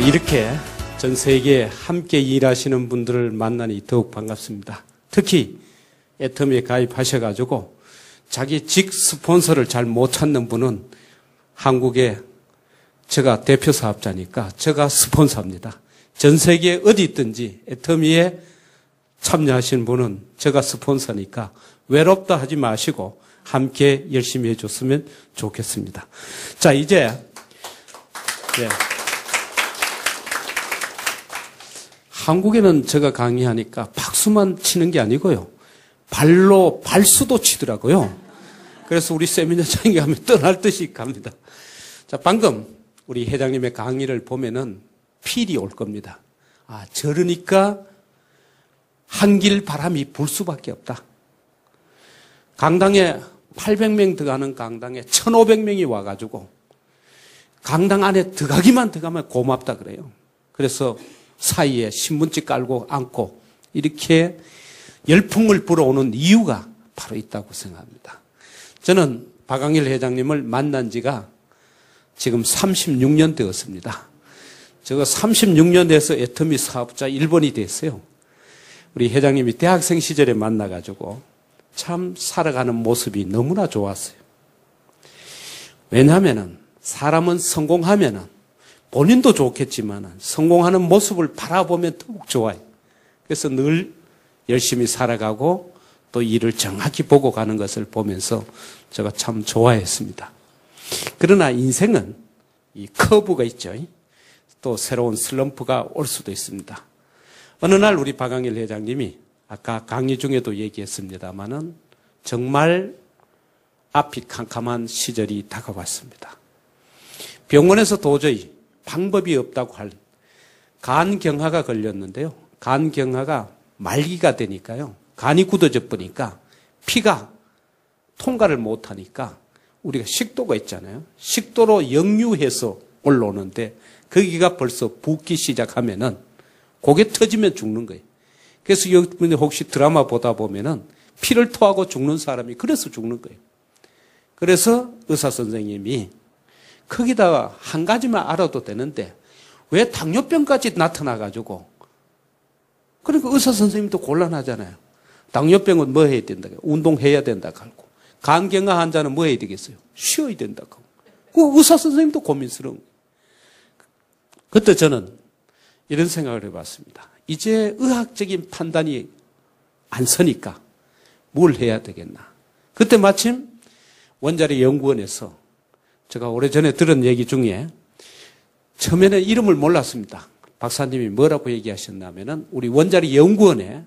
이렇게 전 세계에 함께 일하시는 분들을 만나니 더욱 반갑습니다. 특히 애터미에 가입하셔가지고 자기 직 스폰서를 잘 못 찾는 분은 한국에 제가 대표 사업자니까 제가 스폰서입니다. 전 세계 어디 있든지 애터미에 참여하신 분은 제가 스폰서니까 외롭다 하지 마시고 함께 열심히 해줬으면 좋겠습니다. 자, 이제 한국에는 제가 강의하니까 박수만 치는 게 아니고요. 발로 발수도 치더라고요. 그래서 우리 세미나장에 가면 떠날 듯이 갑니다. 자, 방금 우리 회장님의 강의를 보면은 필이 올 겁니다. 아, 저러니까 한길 바람이 불 수밖에 없다. 강당에 800명 들어가는 강당에 1,500명이 와가지고 강당 안에 들어가기만 들어가면 고맙다 그래요. 그래서 사이에 신문지 깔고 앉고 이렇게 열풍을 불어오는 이유가 바로 있다고 생각합니다. 저는 박광일 회장님을 만난 지가 지금 36년 되었습니다. 제가 36년 돼서 애터미 사업자 1번이 됐어요. 우리 회장님이 대학생 시절에 만나가지고 참 살아가는 모습이 너무나 좋았어요. 왜냐하면 사람은 성공하면은 본인도 좋겠지만 성공하는 모습을 바라보면 더욱 좋아요. 그래서 늘 열심히 살아가고 또 일을 정확히 보고 가는 것을 보면서 제가 참 좋아했습니다. 그러나 인생은 이 커브가 있죠. 또 새로운 슬럼프가 올 수도 있습니다. 어느 날 우리 박광일 회장님이 아까 강의 중에도 얘기했습니다마는 정말 앞이 캄캄한 시절이 다가왔습니다. 병원에서 도저히 방법이 없다고 할 간경화가 걸렸는데요. 간경화가 말기가 되니까요. 간이 굳어져 버리니까 피가 통과를 못하니까 우리가 식도가 있잖아요. 식도로 역류해서 올라오는데 거기가 벌써 붓기 시작하면은 고개 터지면 죽는 거예요. 그래서 여러분이 혹시 드라마 보다 보면은 피를 토하고 죽는 사람이 그래서 죽는 거예요. 그래서 의사 선생님이 거기다가 한 가지만 알아도 되는데 왜 당뇨병까지 나타나가지고 그러니까 의사 선생님도 곤란하잖아요. 당뇨병은 뭐 해야 된다? 운동해야 된다고 하고 간경화 환자는 뭐 해야 되겠어요? 쉬어야 된다고 하고 그 의사 선생님도 고민스러운 거예요. 그때 저는 이런 생각을 해봤습니다. 이제 의학적인 판단이 안 서니까 뭘 해야 되겠나. 그때 마침 원자력 연구원에서 제가 오래전에 들은 얘기 중에 처음에는 이름을 몰랐습니다. 박사님이 뭐라고 얘기하셨냐면은 우리 원자력 연구원에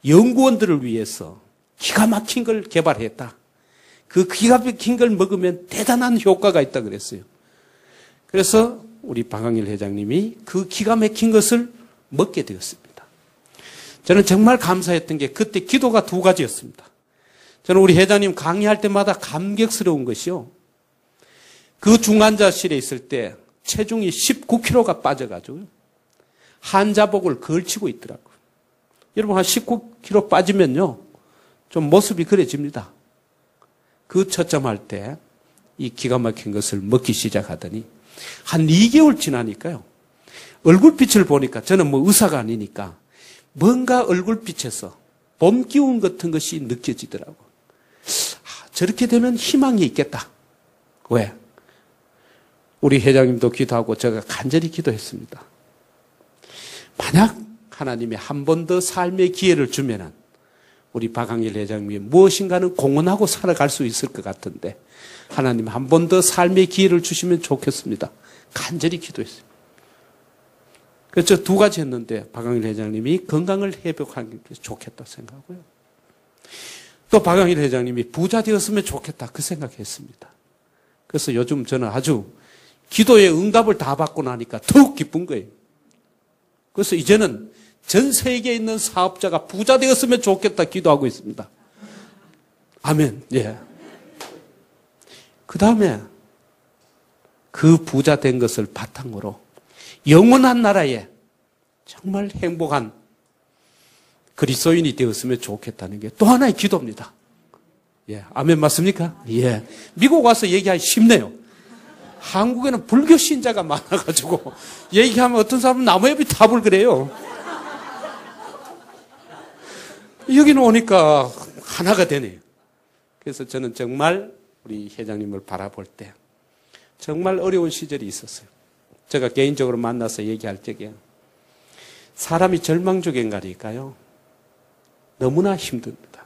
연구원들을 위해서 기가 막힌 걸 개발했다. 그 기가 막힌 걸 먹으면 대단한 효과가 있다 그랬어요. 그래서 우리 박광일 회장님이 그 기가 막힌 것을 먹게 되었습니다. 저는 정말 감사했던 게 그때 기도가 두 가지였습니다. 저는 우리 회장님 강의할 때마다 감격스러운 것이요. 그 중환자실에 있을 때 체중이 19kg가 빠져가지고요. 한자복을 걸치고 있더라고요. 여러분 한 19kg 빠지면요. 좀 모습이 그래집니다. 그 처점할 때 이 기가 막힌 것을 먹기 시작하더니 한 2개월 지나니까요. 얼굴빛을 보니까 저는 뭐 의사가 아니니까 뭔가 얼굴빛에서 봄 기운 같은 것이 느껴지더라고요. 저렇게 되면 희망이 있겠다. 왜? 우리 회장님도 기도하고 제가 간절히 기도했습니다. 만약 하나님이 한 번 더 삶의 기회를 주면은 우리 박광일 회장님이 무엇인가는 공헌하고 살아갈 수 있을 것 같은데 하나님 한 번 더 삶의 기회를 주시면 좋겠습니다. 간절히 기도했어요. 그래서 두 가지 했는데 박광일 회장님이 건강을 회복하는 게 좋겠다 생각하고요. 또 박광일 회장님이 부자 되었으면 좋겠다 그 생각했습니다. 그래서 요즘 저는 아주 기도의 응답을 다 받고 나니까 더욱 기쁜 거예요. 그래서 이제는 전 세계에 있는 사업자가 부자 되었으면 좋겠다 기도하고 있습니다. 아멘. 예. 그 다음에 그 부자 된 것을 바탕으로 영원한 나라에 정말 행복한 그리스도인이 되었으면 좋겠다는 게 또 하나의 기도입니다. 예. 아멘 맞습니까? 예. 미국 와서 얘기하기 쉽네요. 한국에는 불교 신자가 많아가지고 얘기하면 어떤 사람은 나무협이 답을 그래요. 여기는 오니까 하나가 되네요. 그래서 저는 정말 우리 회장님을 바라볼 때 정말 어려운 시절이 있었어요. 제가 개인적으로 만나서 얘기할 적에 사람이 절망적인가니까요. 너무나 힘듭니다.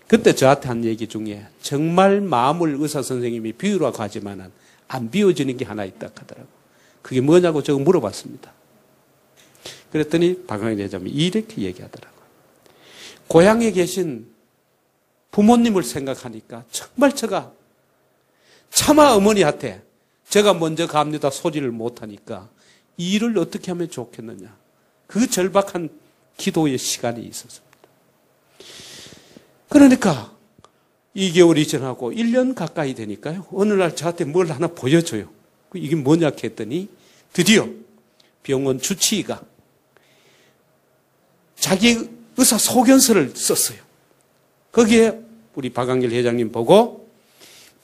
그때 저한테 한 얘기 중에 정말 마음을 의사 선생님이 비우라고 하지만은 안 비워지는 게 하나 있다 하더라고요. 그게 뭐냐고 제가 물어봤습니다. 그랬더니 박광일 회장님이 이렇게 얘기하더라고요. 고향에 계신 부모님을 생각하니까 정말 제가 차마 어머니한테 제가 먼저 갑니다 소리를 못하니까 이 일을 어떻게 하면 좋겠느냐. 그 절박한 기도의 시간이 있었습니다. 그러니까 2개월이 지나고 1년 가까이 되니까요. 어느 날 저한테 뭘 하나 보여줘요. 이게 뭐냐 했더니 드디어 병원 주치의가 자기 의사 소견서를 썼어요. 거기에 우리 박광일 회장님 보고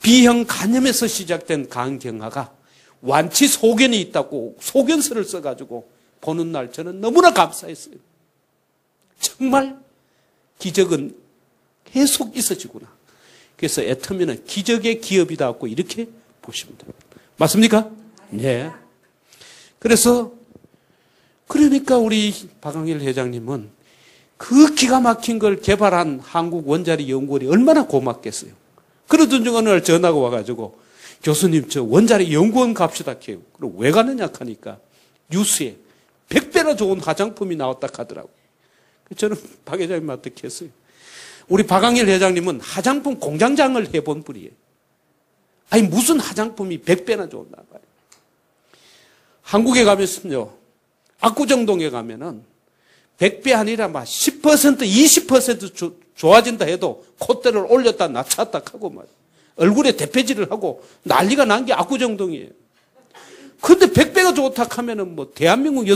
B형 간염에서 시작된 간경화가 완치 소견이 있다고 소견서를 써가지고 보는 날 저는 너무나 감사했어요. 정말 기적은 계속 있어지구나. 그래서 애터미는 기적의 기업이다 하고 이렇게 보시면 됩니다. 맞습니까? 네. 그러니까 우리 박광일 회장님은 그 기가 막힌 걸 개발한 한국 원자리 연구원이 얼마나 고맙겠어요. 그러던 중 어느 날 전화가 와가지고 교수님 저 원자리 연구원 갑시다 해요. 그럼 왜 가느냐 하니까 뉴스에 100배나 좋은 화장품이 나왔다 하더라고요. 저는 박 회장님한테 했어요. 우리 박광일 회장님은 화장품 공장장을 해본 분이에요. 아니 무슨 화장품이 100배나 좋나 봐요. 한국에 가면요. 압구정동에 가면은 100배 아니라 막 10%, 20% 좋아진다 해도 콧대를 올렸다 낮췄다 하고 막 얼굴에 대패질을 하고 난리가 난 게 압구정동이에요. 근데 100배가 좋다 하면은 뭐 대한민국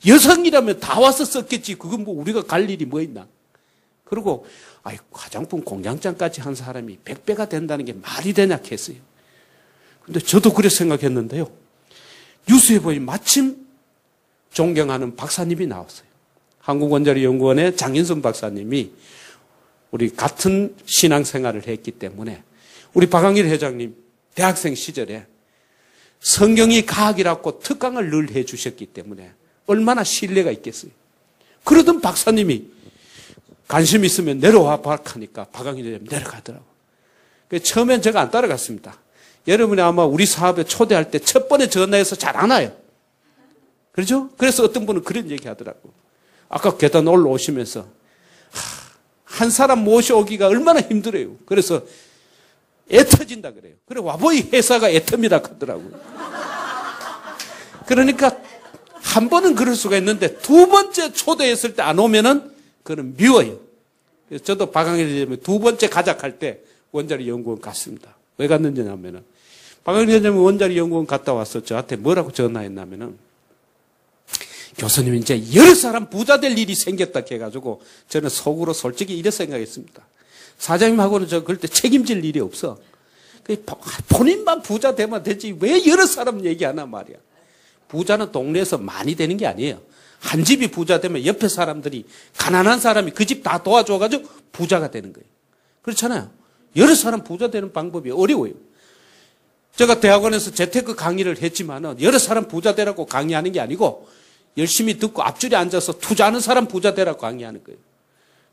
여성이라면 다 와서 썼겠지. 그건 뭐 우리가 갈 일이 뭐 있나. 그리고 화장품 공장장까지 한 사람이 100배가 된다는 게 말이 되냐 했어요. 근데 저도 그래 생각했는데요. 뉴스에 보니 마침 존경하는 박사님이 나왔어요. 한국원자리연구원의 장인선 박사님이 우리 같은 신앙생활을 했기 때문에 우리 박광일 회장님 대학생 시절에 성경이 과학이라고 특강을 늘 해주셨기 때문에 얼마나 신뢰가 있겠어요. 그러던 박사님이 관심 있으면 내려와 하니까 박광일 회장님 내려가더라고요. 처음엔 제가 안 따라갔습니다. 여러분이 아마 우리 사업에 초대할 때 첫 번에 전화해서 잘 안 와요. 그렇죠? 그래서 어떤 분은 그런 얘기 하더라고요. 아까 계단 올라오시면서 한 사람 모셔오기가 얼마나 힘들어요. 그래서 애 터진다 그래요. 그래 와보이 회사가 애터미라 하더라고요. 그러니까 한 번은 그럴 수가 있는데 두 번째 초대했을 때 안 오면은 그는 미워요. 그래서 저도 박광일 두 번째 가작할 때 원자리 연구원 갔습니다. 왜 갔는지 하면은 박광일 회장님 원자리 연구원 갔다 와서 저한테 뭐라고 전화했냐면은 교수님 이제 여러 사람 부자 될 일이 생겼다 해가지고 저는 속으로 솔직히 이래 생각했습니다. 사장님하고는 저 그럴 때 책임질 일이 없어. 본인만 부자 되면 되지 왜 여러 사람 얘기하나 말이야. 부자는 동네에서 많이 되는 게 아니에요. 한 집이 부자 되면 옆에 사람들이 가난한 사람이 그 집 다 도와줘가지고 부자가 되는 거예요. 그렇잖아요. 여러 사람 부자 되는 방법이 어려워요. 제가 대학원에서 재테크 강의를 했지만은 여러 사람 부자 되라고 강의하는 게 아니고 열심히 듣고 앞줄에 앉아서 투자하는 사람 부자 되라고 강의하는 거예요.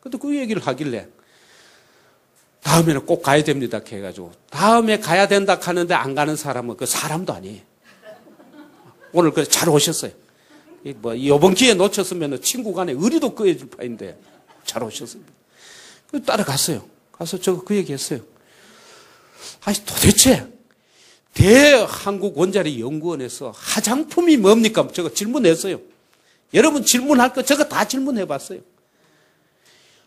근데 그 얘기를 하길래 다음에는 꼭 가야 됩니다 해가지고 다음에 가야 된다 하는데 안 가는 사람은 그 사람도 아니에요. 오늘 그래 잘 오셨어요. 뭐 이번 기회에 놓쳤으면 친구 간에 의리도 끄어질 파인데 잘 오셨습니다. 따라갔어요. 가서 저 그 얘기했어요. 아니 도대체 대한국원자리연구원에서 화장품이 뭡니까? 제가 질문했어요. 여러분 질문할 거 제가 다 질문해봤어요.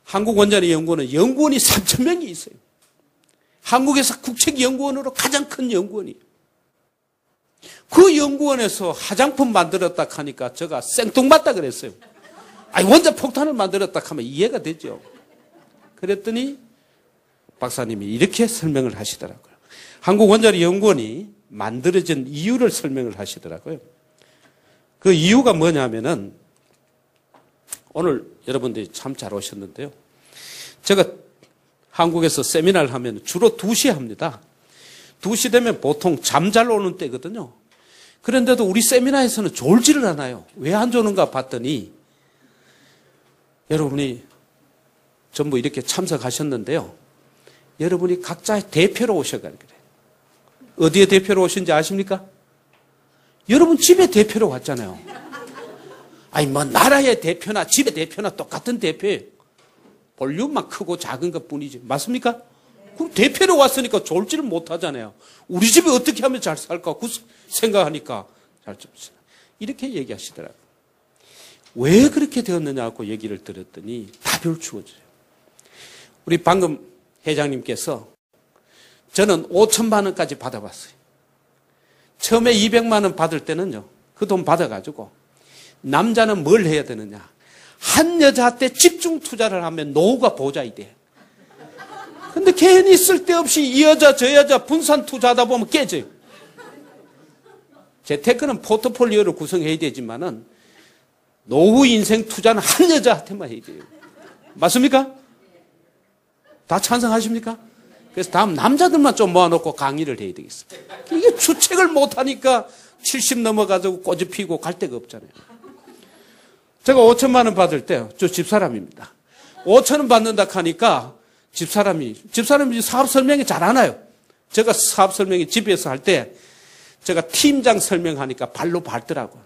한국원자리연구원은 연구원이 3,000명이 있어요. 한국에서 국책연구원으로 가장 큰 연구원이에요. 그 연구원에서 화장품 만들었다 하니까 제가 생뚱맞다 그랬어요. 아니 원자폭탄을 만들었다 하면 이해가 되죠. 그랬더니 박사님이 이렇게 설명을 하시더라고요. 한국원자리연구원이 만들어진 이유를 설명을 하시더라고요. 그 이유가 뭐냐면은 오늘 여러분들이 참 잘 오셨는데요. 제가 한국에서 세미나를 하면 주로 2시에 합니다. 2시 되면 보통 잠 잘 오는 때거든요. 그런데도 우리 세미나에서는 졸지를 않아요. 왜 안 조는가 봤더니 여러분이 전부 이렇게 참석하셨는데요. 여러분이 각자의 대표로 오셔가지고 그래요. 어디에 대표로 오신지 아십니까? 여러분 집에 대표로 왔잖아요. 아니 뭐 나라의 대표나 집의 대표나 똑같은 대표예요. 볼륨만 크고 작은 것뿐이지. 맞습니까? 그럼 대표로 왔으니까 졸지를 못하잖아요. 우리 집에 어떻게 하면 잘 살까 그 생각하니까 잘 좀 이렇게 얘기하시더라고요. 왜 그렇게 되었느냐고 얘기를 들었더니 답을 주어줘요. 우리 방금 회장님께서 저는 5천만 원까지 받아봤어요. 처음에 200만 원 받을 때는요. 그 돈 받아가지고 남자는 뭘 해야 되느냐. 한 여자한테 집중 투자를 하면 노후가 보장이 돼. 근데 괜히 쓸데없이 이 여자 저 여자 분산 투자하다 보면 깨져요. 재테크는 포트폴리오를 구성해야 되지만은 노후 인생 투자는 한 여자한테만 해야 돼요. 맞습니까? 다 찬성하십니까? 그래서 다음 남자들만 좀 모아놓고 강의를 해야 되겠습니다. 이게 주책을 못하니까 70 넘어가지고 꼬집 피고 갈 데가 없잖아요. 제가 5천만 원 받을 때 저 집사람입니다. 5천 원 받는다 하니까 집사람이 사업 설명이 잘 안 와요. 제가 사업 설명이 집에서 할 때 제가 팀장 설명하니까 발로 밟더라고요.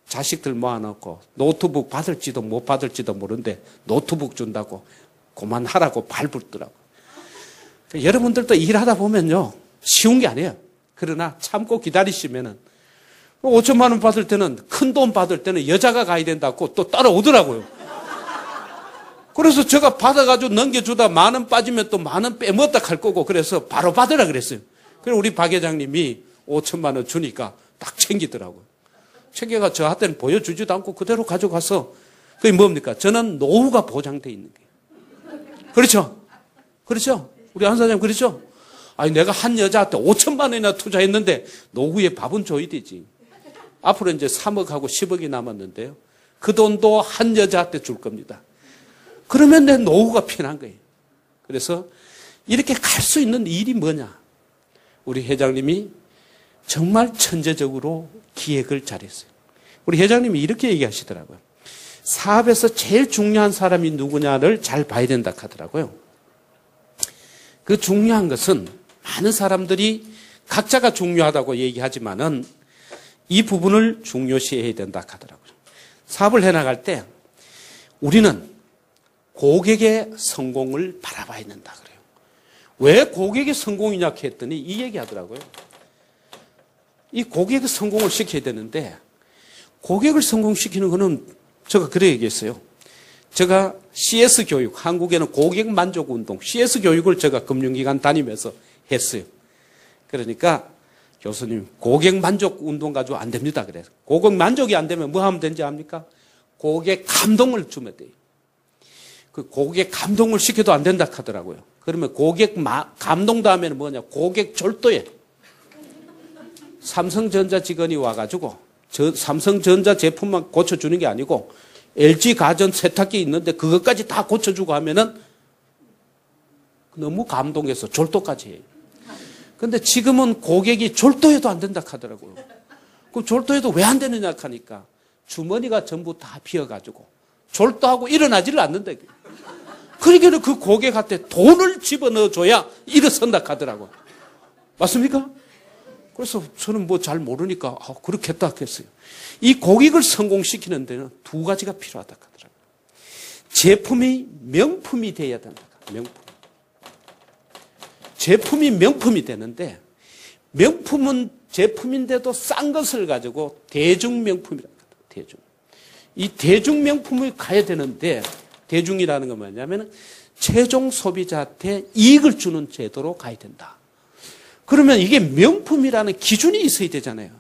자식들 모아놓고 노트북 받을지도 못 받을지도 모르는데 노트북 준다고 그만하라고 밟더라고요. 여러분들도 일하다 보면요. 쉬운 게 아니에요. 그러나 참고 기다리시면은 5천만 원 받을 때는 큰 돈 받을 때는 여자가 가야 된다고 또 따라오더라고요. 그래서 제가 받아가지고 넘겨주다 10,000원 빠지면 또 10,000원 빼먹었다 할 거고 그래서 바로 받으라 그랬어요. 그래서 우리 박 회장님이 5천만 원 주니까 딱 챙기더라고요. 챙겨가 저한테는 보여주지도 않고 그대로 가져가서 그게 뭡니까? 저는 노후가 보장되어 있는 거예요. 그렇죠? 그렇죠? 우리 한 사장님 그렇죠? 아니 내가 한 여자한테 5천만 원이나 투자했는데 노후에 밥은 줘야 되지. 앞으로 이제 3억하고 10억이 남았는데요. 그 돈도 한 여자한테 줄 겁니다. 그러면 내 노후가 편한 거예요. 그래서 이렇게 갈 수 있는 일이 뭐냐? 우리 회장님이 정말 천재적으로 기획을 잘했어요. 우리 회장님이 이렇게 얘기하시더라고요. 사업에서 제일 중요한 사람이 누구냐를 잘 봐야 된다 하더라고요. 그 중요한 것은 많은 사람들이 각자가 중요하다고 얘기하지만은 이 부분을 중요시해야 된다 하더라고요. 사업을 해나갈 때 우리는 고객의 성공을 바라봐야 된다 그래요. 왜 고객의 성공이냐 했더니 이 얘기 하더라고요. 이 고객의 성공을 시켜야 되는데 고객을 성공시키는 거는 제가 그래 얘기했어요. 제가 CS 교육, 한국에는 고객 만족 운동, CS 교육을 제가 금융기관 다니면서 했어요. 그러니까 교수님, 고객 만족 운동 가지고 안 됩니다. 그래요. 고객 만족이 안 되면 뭐 하면 되는지 압니까? 고객 감동을 주면 돼요. 그 고객 감동을 시켜도 안 된다 하더라고요. 그러면 고객 감동 다음에는 뭐냐? 고객 졸도에 삼성전자 직원이 와가지고 삼성전자 제품만 고쳐주는 게 아니고 LG 가전 세탁기 있는데 그것까지 다 고쳐주고 하면은 너무 감동해서 졸도까지 해요. 근데 지금은 고객이 졸도해도 안 된다 하더라고요. 그럼 졸도해도 왜 안 되느냐 하니까 주머니가 전부 다 비어가지고 졸도하고 일어나지를 않는다. 그러니까 그 고객한테 돈을 집어넣어줘야 일어선다 하더라고요. 맞습니까? 그래서 저는 뭐 잘 모르니까 그렇겠다 했어요. 이 고객을 성공시키는 데는 2가지가 필요하다 하더라고요. 제품이 명품이 돼야 된다. 명품. 제품이 명품이 되는데 명품은 제품인데도 싼 것을 가지고 대중명품이라고 합니다. 대중. 이 대중명품을 가야 되는데 대중이라는 건 뭐냐면 최종 소비자한테 이익을 주는 제도로 가야 된다. 그러면 이게 명품이라는 기준이 있어야 되잖아요.